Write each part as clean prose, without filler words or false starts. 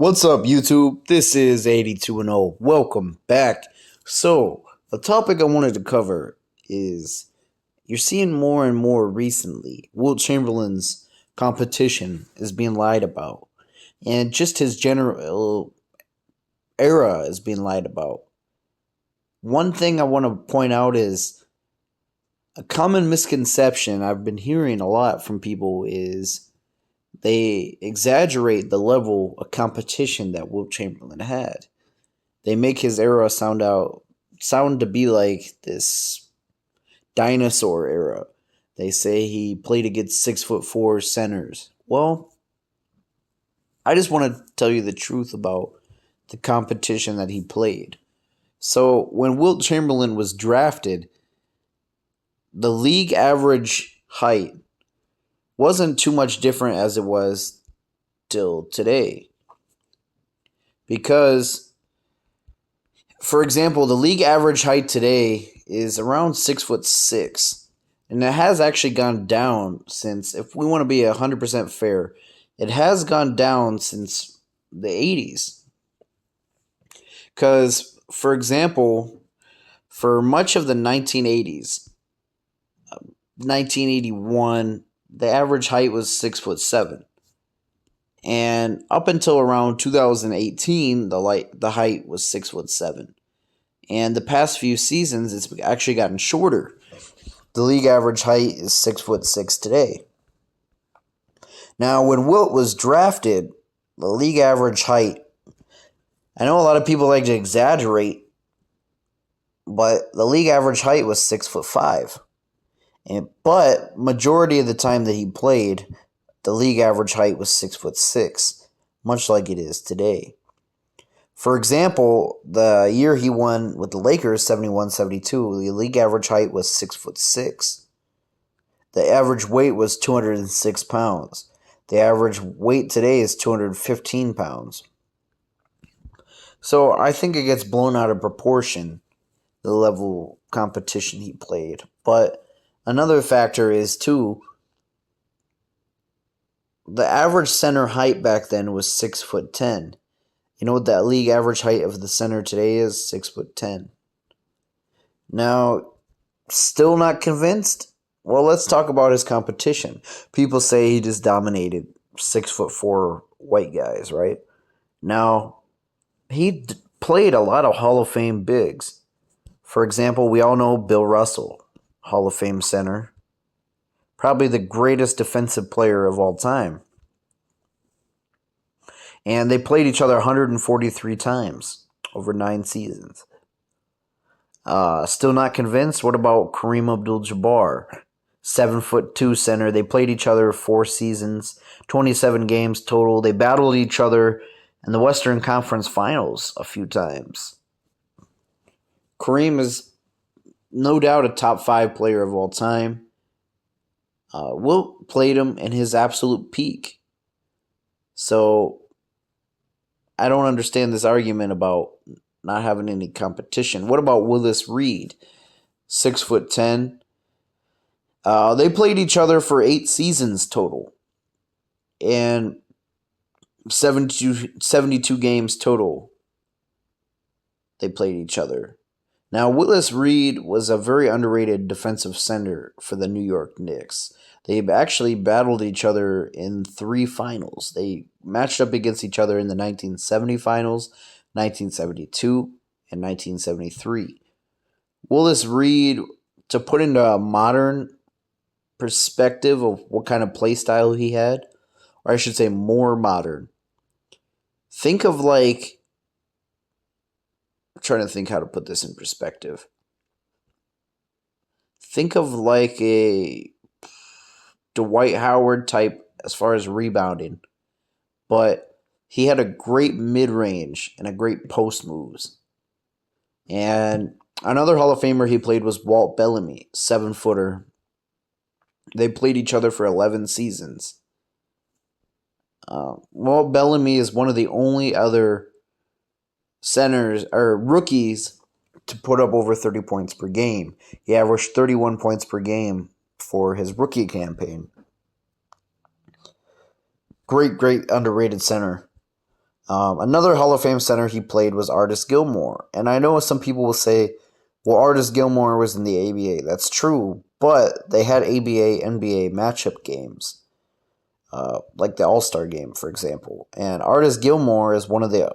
What's up, YouTube? This is 82 and 0. Welcome back. So, the topic I wanted to cover is you're seeing more and more recently Wilt Chamberlain's competition is being lied about, and just his general era is being lied about. One thing I want to point out is a common misconception I've been hearing a lot from people is they exaggerate the level of competition that Wilt Chamberlain had. They make his era sound to be like this dinosaur era. They say he played against 6'4" centers. Well, I just want to tell you the truth about the competition that he played. So when Wilt Chamberlain was drafted, the league average height wasn't too much different as it was till today. Because, for example, the league average height today is around 6'6", and it has actually gone down since, if we want to be 100% fair, it has gone down since the 80s. Because, for example, for much of the 1980s, 1981, the average height was 6'7", and up until around 2018, the height was 6'7". And the past few seasons, it's actually gotten shorter. The league average height is 6'6" today. Now, when Wilt was drafted, the league average height, I know a lot of people like to exaggerate, but the league average height was 6'5". But majority of the time that he played, the league average height was 6'6", much like it is today. For example, the year he won with the Lakers, 71-72, the league average height was 6'6". The average weight was 206 pounds. The average weight today is 215 pounds. So I think it gets blown out of proportion, the level of competition he played. But another factor is, too, the average center height back then was 6'10". You know what that league average height of the center today is? 6'10". Now, still not convinced? Well, let's talk about his competition. People say he just dominated 6'4" white guys, right? Now, he played a lot of Hall of Fame bigs. For example, we all know Bill Russell, Hall of Fame center. Probably the greatest defensive player of all time. And they played each other 143 times over 9 seasons. Still not convinced? What about Kareem Abdul-Jabbar? 7'2" center. They played each other 4 seasons, 27 games total. They battled each other in the Western Conference Finals a few times. Kareem is no doubt a top 5 player of all time. Wilt played him in his absolute peak. So I don't understand this argument about not having any competition. What about Willis Reed? 6'10". They played each other for 8 seasons total. And 72 games total. They played each other. Now, Willis Reed was a very underrated defensive center for the New York Knicks. They actually battled each other in 3 finals. They matched up against each other in the 1970 finals, 1972, and 1973. Willis Reed, to put into a modern perspective of what kind of play style he had, or I should say more modern, think of like, I'm trying to think how to put this in perspective. Think of like a Dwight Howard type as far as rebounding, but he had a great mid-range and a great post moves. And another Hall of Famer he played was Walt Bellamy, 7-footer. They played each other for 11 seasons. Walt Bellamy is one of the only other centers or rookies to put up over 30 points per game. He averaged 31 points per game for his rookie campaign. Great underrated center. Another Hall of Fame center he played was Artis Gilmore. And I know some people will say, well, Artis Gilmore was in the ABA. That's true, but they had ABA, NBA matchup games, like the All-Star game, for example. And Artis Gilmore is one of the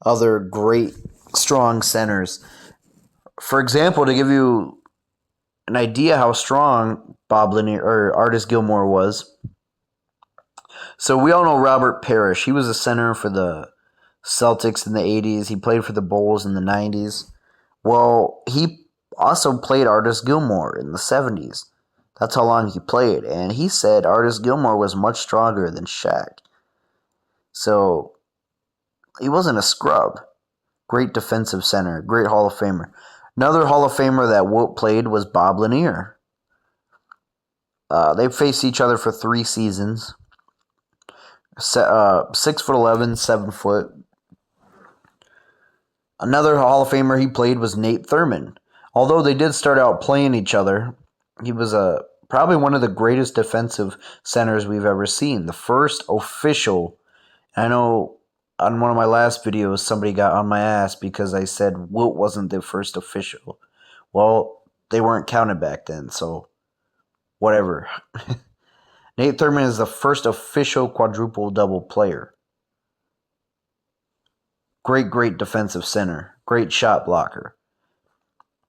other great, strong centers. For example, to give you an idea how strong Bob Lanier or Artis Gilmore was, so we all know Robert Parrish. He was a center for the Celtics in the 80s. He played for the Bulls in the 90s. Well, he also played Artis Gilmore in the 70s. That's how long he played. And he said Artis Gilmore was much stronger than Shaq. So he wasn't a scrub. Great defensive center. Great Hall of Famer. Another Hall of Famer that Wilt played was Bob Lanier. They faced each other for 3 seasons. 6'11", 7 foot. Another Hall of Famer he played was Nate Thurmond. Although they did start out playing each other, he was probably one of the greatest defensive centers we've ever seen. The first official. I know on one of my last videos somebody got on my ass because I said Wilt wasn't the first official. Well, they weren't counted back then, so whatever. Nate Thurmond is the first official quadruple-double player. Great defensive center. Great shot blocker.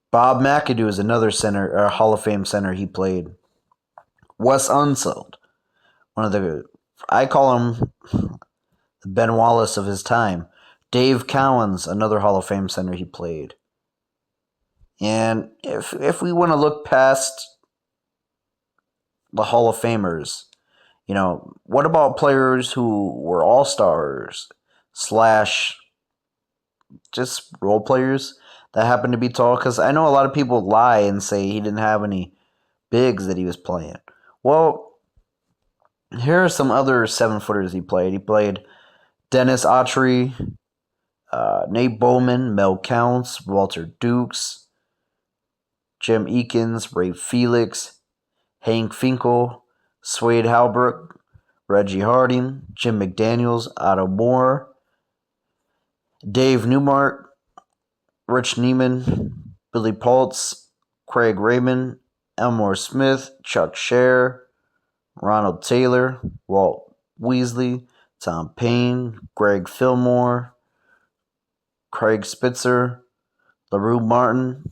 Bob McAdoo is another center, Hall of Fame center he played. Wes Unseld, I call him the Ben Wallace of his time. Dave Cowens, another Hall of Fame center he played. And if we want to look past the Hall of Famers, what about players who were all-stars / just role players that happen to be tall? Because I know a lot of people lie and say he didn't have any bigs that he was playing. Well, here are some other 7-footers he played. He played Dennis Autry, Nate Bowman, Mel Counts, Walter Dukes, Jim Eakins, Ray Felix, Hank Finkel, Swade Halbrook, Reggie Harding, Jim McDaniels, Otto Moore, Dave Newmark, Rich Neiman, Billy Pultz, Craig Raymond, Elmore Smith, Chuck Scher, Ronald Taylor, Walt Weasley, Tom Payne, Greg Fillmore, Craig Spitzer, LaRue Martin.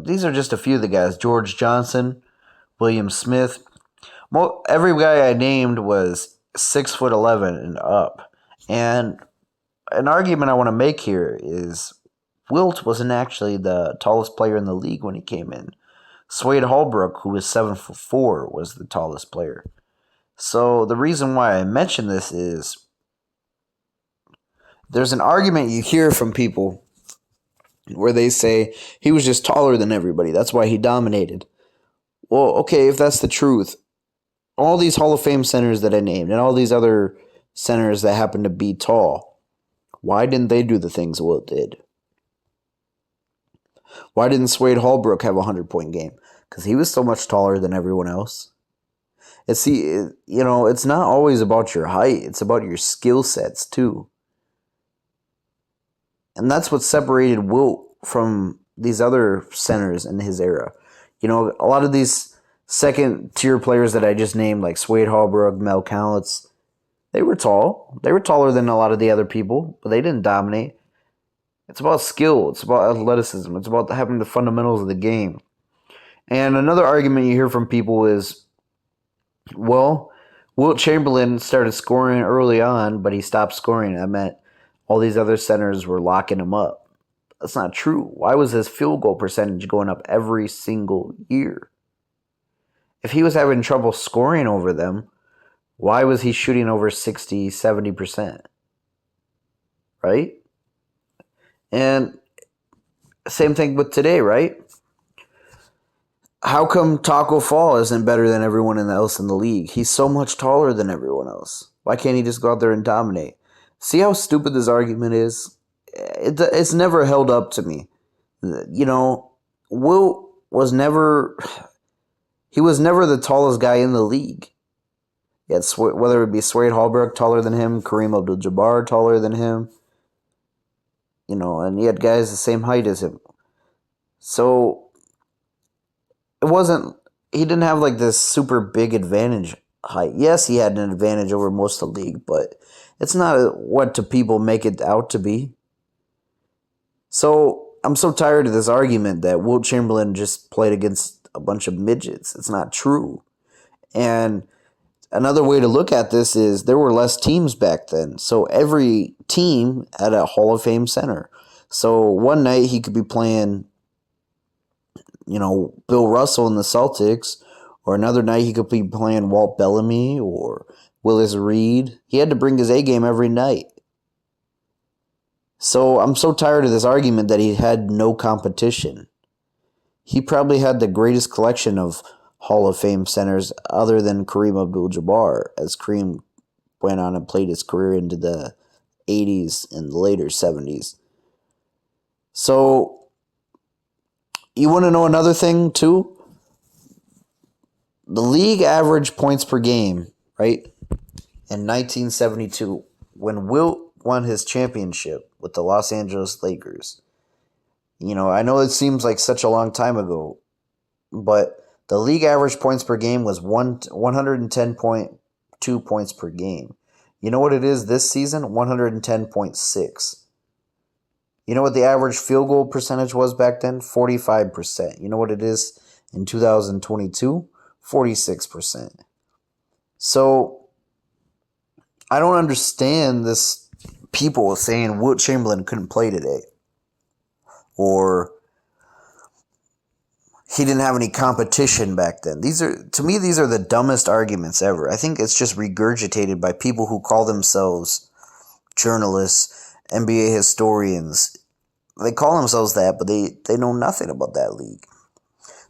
These are just a few of the guys. George Johnson, William Smith. Every guy I named was 6'11" and up. And an argument I want to make here is Wilt wasn't actually the tallest player in the league when he came in. Swade Holbrook, who was 7'4", was the tallest player. So the reason why I mention this is there's an argument you hear from people where they say he was just taller than everybody. That's why he dominated. Well, okay, if that's the truth, all these Hall of Fame centers that I named and all these other centers that happen to be tall, why didn't they do the things Wilt did? Why didn't Swade Holbrook have a 100-point game? Because he was so much taller than everyone else. It's not always about your height. It's about your skill sets, too. And that's what separated Wilt from these other centers in his era. A lot of these second-tier players that I just named, like Swade Holbrook, Mel Counts, they were tall. They were taller than a lot of the other people, but they didn't dominate. It's about skill. It's about athleticism. It's about having the fundamentals of the game. And another argument you hear from people is, well, Wilt Chamberlain started scoring early on, but he stopped scoring. That meant all these other centers were locking him up. That's not true. Why was his field goal percentage going up every single year? If he was having trouble scoring over them, why was he shooting over 60, 70%? Right? And same thing with today, right? How come Taco Fall isn't better than everyone else in the league? He's so much taller than everyone else. Why can't he just go out there and dominate? See how stupid this argument is? It's never held up to me. Wilt was never... He was never the tallest guy in the league. He had whether it be Swade Hallberg taller than him, Kareem Abdul-Jabbar taller than him, and he had guys the same height as him. So it wasn't. He didn't have like this super big advantage height. Yes, he had an advantage over most of the league, but it's not what do people make it out to be. So I'm so tired of this argument that Wilt Chamberlain just played against a bunch of midgets. It's not true. And another way to look at this is there were less teams back then. So every team had a Hall of Fame center. So one night he could be playing, Bill Russell in the Celtics, or another night he could be playing Walt Bellamy or Willis Reed. He had to bring his A game every night. So I'm so tired of this argument that he had no competition. He probably had the greatest collection of Hall of Fame centers other than Kareem Abdul-Jabbar, as Kareem went on and played his career into the 80s and the later 70s. So, you want to know another thing, too? The league average points per game, right, in 1972, when Wilt won his championship with the Los Angeles Lakers. I know it seems like such a long time ago, but the league average points per game was 110.2 points per game. You know what it is this season? 110.6. You know what the average field goal percentage was back then? 45%. You know what it is in 2022? 46%. So, I don't understand this people saying Wilt Chamberlain couldn't play today. Or he didn't have any competition back then. To me, these are the dumbest arguments ever. I think it's just regurgitated by people who call themselves journalists, NBA historians. They call themselves that, but they know nothing about that league.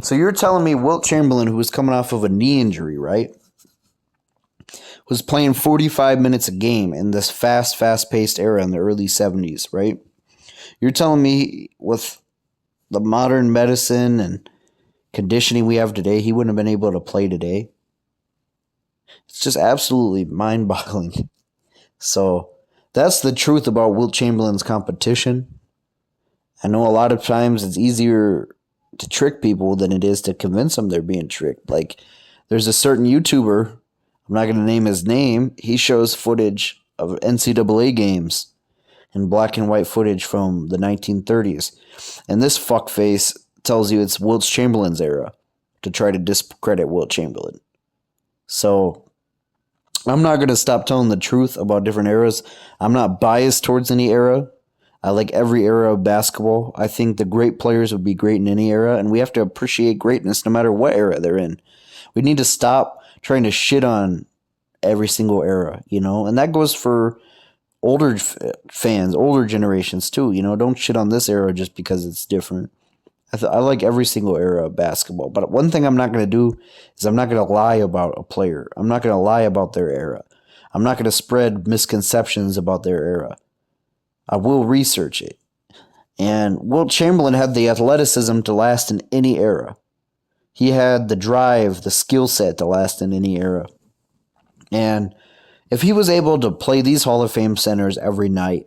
So you're telling me Wilt Chamberlain, who was coming off of a knee injury, right, was playing 45 minutes a game in this fast-paced era in the early 70s, right? You're telling me with the modern medicine and conditioning we have today, he wouldn't have been able to play today? It's just absolutely mind-boggling. So that's the truth about Wilt Chamberlain's competition. I know a lot of times it's easier to trick people than it is to convince them they're being tricked. Like, there's a certain YouTuber, I'm not going to name his name, he shows footage of NCAA games and black and white footage from the 1930s. And this fuckface tells you it's Wilt Chamberlain's era to try to discredit Wilt Chamberlain. So I'm not going to stop telling the truth about different eras. I'm not biased towards any era. I like every era of basketball. I think the great players would be great in any era, and we have to appreciate greatness no matter what era they're in. We need to stop trying to shit on every single era, and that goes for older fans, older generations too. Don't shit on this era just because it's different. I like every single era of basketball. But one thing I'm not going to do is I'm not going to lie about a player. I'm not going to lie about their era. I'm not going to spread misconceptions about their era. I will research it. And Wilt Chamberlain had the athleticism to last in any era. He had the drive, the skill set to last in any era. And if he was able to play these Hall of Fame centers every night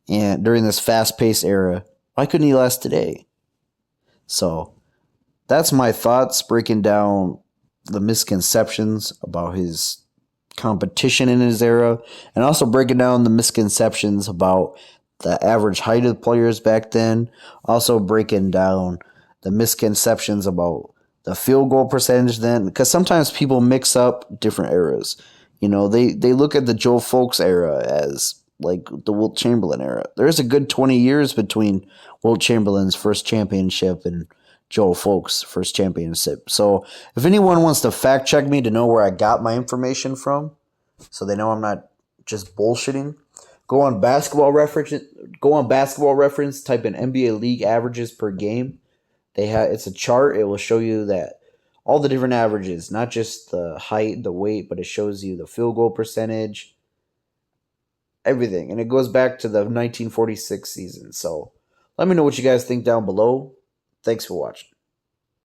and during this fast-paced era, why couldn't he last today? So that's my thoughts, breaking down the misconceptions about his competition in his era, and also breaking down the misconceptions about the average height of the players back then. Also breaking down the misconceptions about the field goal percentage then, because sometimes people mix up different eras. They look at the Joe Folks era as like the Wilt Chamberlain era. There's a good 20 years between Wilt Chamberlain's first championship and Joe Folks' first championship. So if anyone wants to fact check me to know where I got my information from, so they know I'm not just bullshitting, go on Basketball Reference. Type in NBA league averages per game. It's a chart. It will show you that all the different averages, not just the height, the weight, but it shows you the field goal percentage, everything. And it goes back to the 1946 season. So let me know what you guys think down below. Thanks for watching.